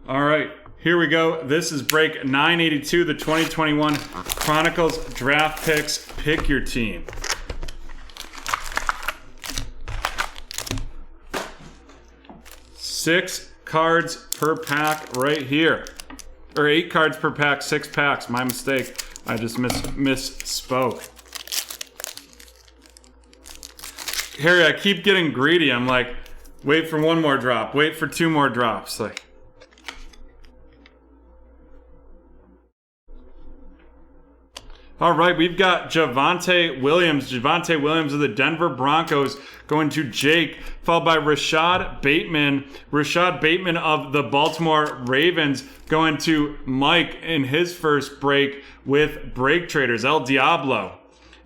All right, here we go. This is break 982, the 2021 Chronicles draft picks. Pick your team. Six cards per pack right here. Or 8 cards per pack, 6 packs. My mistake. I just misspoke. Harry, I keep getting greedy. I'm like, wait for one more drop. Wait for 2 more drops. Like, all right, we've got Javonte Williams. Javonte Williams of the Denver Broncos going to Jake, followed by Rashad Bateman. Rashad Bateman of the Baltimore Ravens going to Mike in his first break with BreakTraders, El Diablo.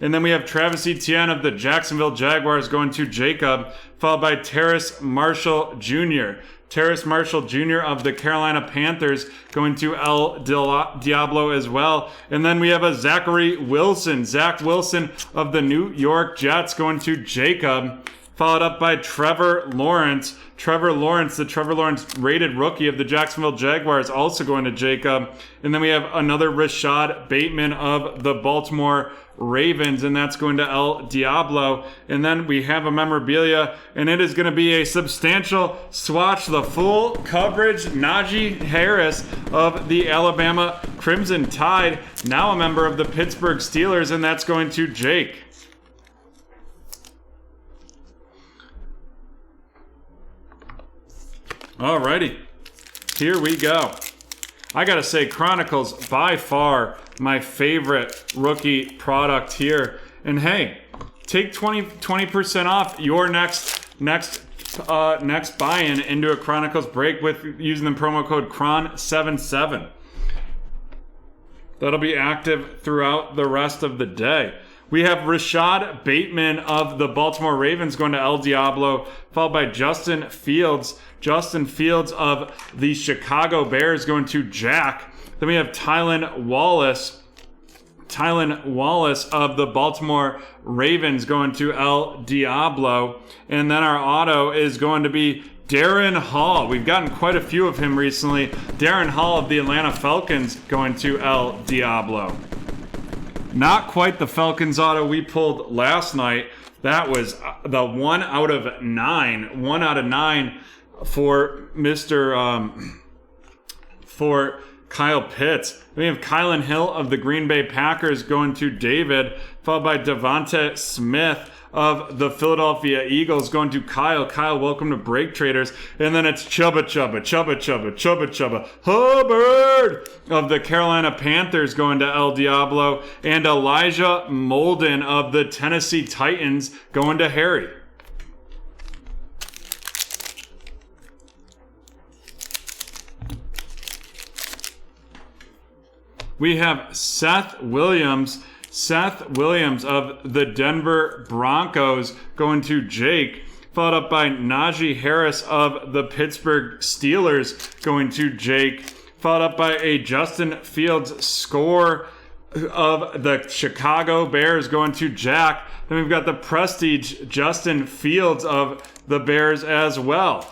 And then we have Travis Etienne of the Jacksonville Jaguars going to Jacob, followed by Terrace Marshall Jr. Terrace Marshall Jr. of the Carolina Panthers going to El Diablo as well. And then we have a Zachary Wilson. Zach Wilson of the New York Jets going to Jacob, followed up by Trevor Lawrence. Trevor Lawrence, the Trevor Lawrence rated rookie of the Jacksonville Jaguars, also going to Jacob. And then we have another Rashad Bateman of the Baltimore Ravens, and that's going to El Diablo. And then we have a memorabilia, and it is going to be a substantial swatch, the full coverage Najee Harris of the Alabama Crimson Tide, now a member of the Pittsburgh Steelers, and that's going to Jake. Alrighty, here we go. I gotta say, Chronicles, by far my favorite rookie product here. And hey, take 20% off your next buy-in into a Chronicles break with using the promo code CHRON77. That'll be active throughout the rest of the day. We have Rashad Bateman of the Baltimore Ravens going to El Diablo, followed by Justin Fields. Justin Fields of the Chicago Bears going to Jack. Then we have Tylan Wallace of the Baltimore Ravens going to El Diablo. And then our auto is going to be Darren Hall. We've gotten quite a few of him recently. Darren Hall of the Atlanta Falcons going to El Diablo. Not quite the Falcons auto we pulled last night. That was the 1 out of 9. 1 out of 9 for for Kyle Pitts. We have Kylan Hill of the Green Bay Packers going to David, followed by Devonta Smith of the Philadelphia Eagles going to Kyle. Kyle, welcome to BreakTraders. And then it's Chubba Hubbard of the Carolina Panthers going to El Diablo, and Elijah Molden of the Tennessee Titans going to Harry. We have Seth Williams of the Denver Broncos going to Jake, followed up by Najee Harris of the Pittsburgh Steelers going to Jake, followed up by a Justin Fields score of the Chicago Bears going to Jack. Then we've got the Prestige Justin Fields of the Bears as well,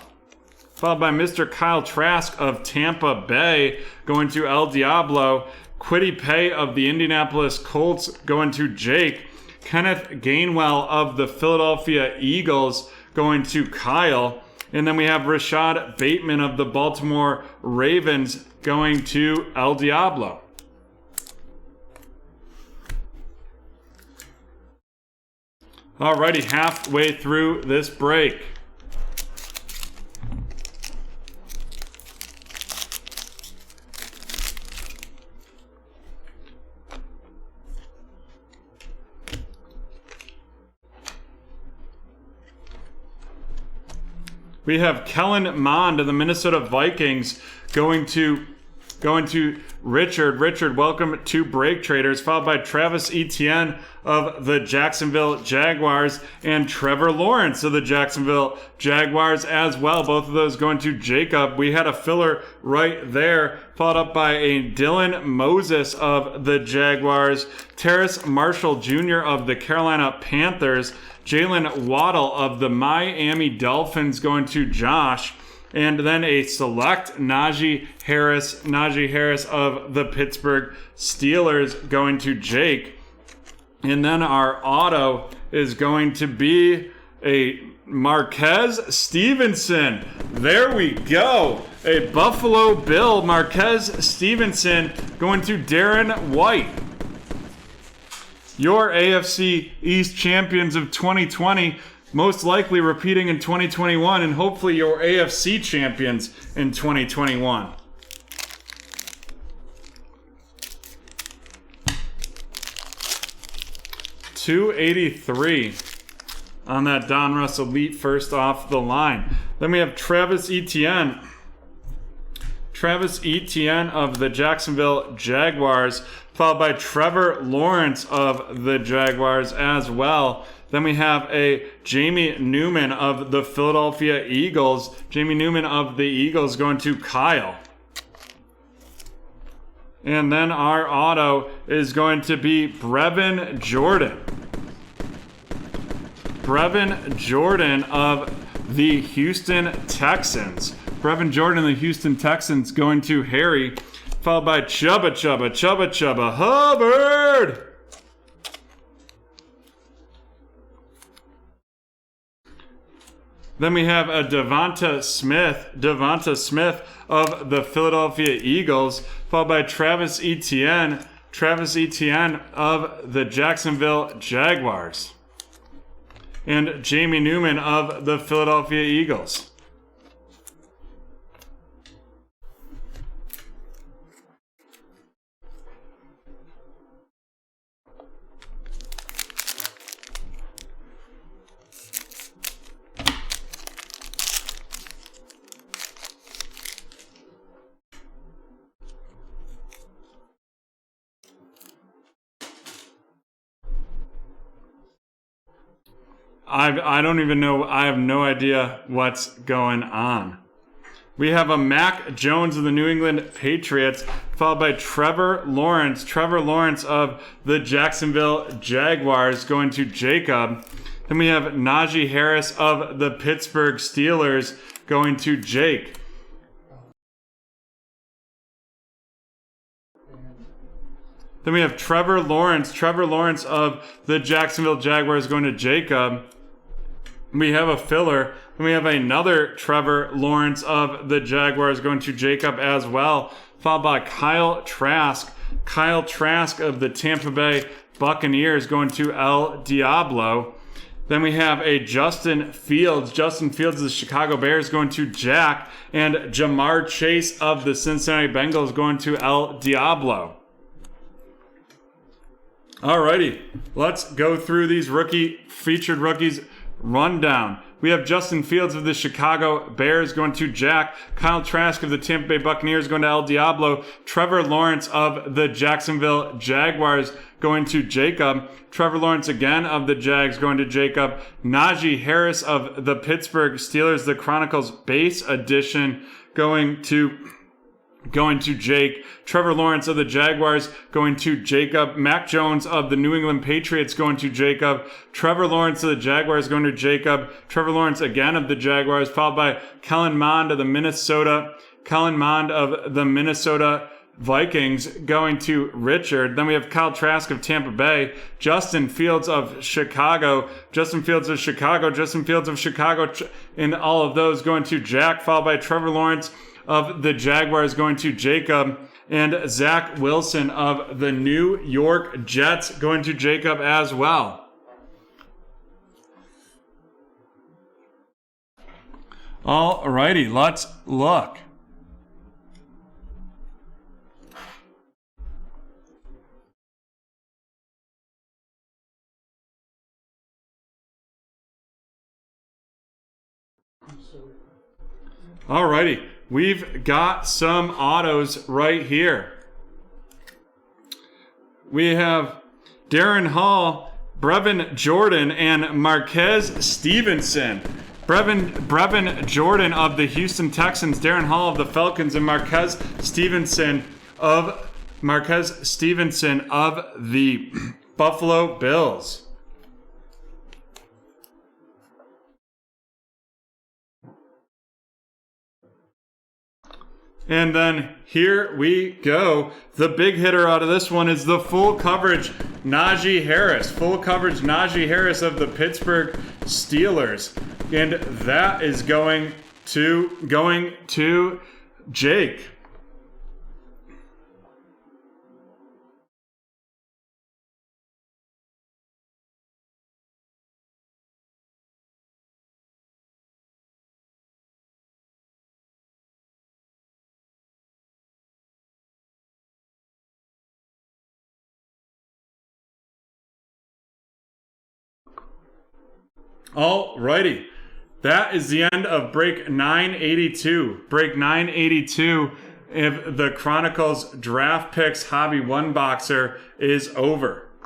followed by Mr. Kyle Trask of Tampa Bay going to El Diablo. Kwity Paye of the Indianapolis Colts going to Jake. Kenneth Gainwell of the Philadelphia Eagles going to Kyle. And then we have Rashad Bateman of the Baltimore Ravens going to El Diablo. Alrighty, halfway through this break. We have Kellen Mond of the Minnesota Vikings going to Richard. Richard, welcome to BreakTraders, followed by Travis Etienne of the Jacksonville Jaguars and Trevor Lawrence of the Jacksonville Jaguars as well. Both of those going to Jacob. We had a filler right there, followed up by a Dylan Moses of the Jaguars, Terrace Marshall Jr. of the Carolina Panthers, Jalen Waddle of the Miami Dolphins going to Josh, And then a select Najee Harris of the Pittsburgh Steelers going to Jake. And then our auto is going to be a Marquez Stevenson. There we go. A Buffalo Bill Marquez Stevenson going to Darren White. Your AFC East champions of 2020, most likely repeating in 2021, and hopefully your AFC champions in 2021. $283 on that Donruss Elite first off the line. Then we have Travis Etienne. Travis Etienne of the Jacksonville Jaguars, followed by Trevor Lawrence of the Jaguars as well. Then we have a Jamie Newman of the Philadelphia Eagles. Jamie Newman of the Eagles going to Kyle. And then our auto is going to be Brevin Jordan. Brevin Jordan of the Houston Texans. Brevin Jordan of the Houston Texans going to Harry, followed by Chubba Hubbard. Then we have a Devonta Smith of the Philadelphia Eagles, followed by Travis Etienne of the Jacksonville Jaguars. And Jamie Newman of the Philadelphia Eagles. I don't even know. I have no idea what's going on. We have a Mac Jones of the New England Patriots, followed by Trevor Lawrence of the Jacksonville Jaguars going to Jacob. Then we have Najee Harris of the Pittsburgh Steelers going to Jake. Then we have Trevor Lawrence of the Jacksonville Jaguars going to Jacob. We have a filler. And we have another Trevor Lawrence of the Jaguars going to Jacob as well, followed by Kyle Trask of the Tampa Bay Buccaneers going to El Diablo. Then we have a Justin Fields of the Chicago Bears going to Jack, and Jamar Chase of the Cincinnati Bengals going to El Diablo. Alrighty, let's go through these featured rookies rundown. We have Justin Fields of the Chicago Bears going to Jack, Kyle Trask of the Tampa Bay Buccaneers going to El Diablo, Trevor Lawrence of the Jacksonville Jaguars going to Jacob, Trevor Lawrence again of the Jags going to Jacob, Najee Harris of the Pittsburgh Steelers, the Chronicles base edition going to Jake, Trevor Lawrence of the Jaguars going to Jacob, Mac Jones of the New England Patriots going to Jacob, Trevor Lawrence of the Jaguars going to Jacob, Trevor Lawrence again of the Jaguars, followed by Kellen Mond of the Minnesota Vikings going to Richard. Then we have Kyle Trask of Tampa Bay, Justin Fields of Chicago, and all of those going to Jack, followed by Trevor Lawrence of the Jaguars going to Jacob, and Zach Wilson of the New York Jets going to Jacob as well. Alrighty, let's look. Alrighty. We've got some autos right here. We have Darren Hall, Brevin Jordan, and Marquez Stevenson. Brevin Jordan of the Houston Texans, Darren Hall of the Falcons, and Marquez Stevenson of the Buffalo Bills. And then here we go. The big hitter out of this one is the full coverage Najee Harris. Full coverage Najee Harris of the Pittsburgh Steelers. And that is going to Jake. Alrighty. That is the end of break 982. Break 982 if the Chronicles Draft Picks Hobby 1 Boxer is over.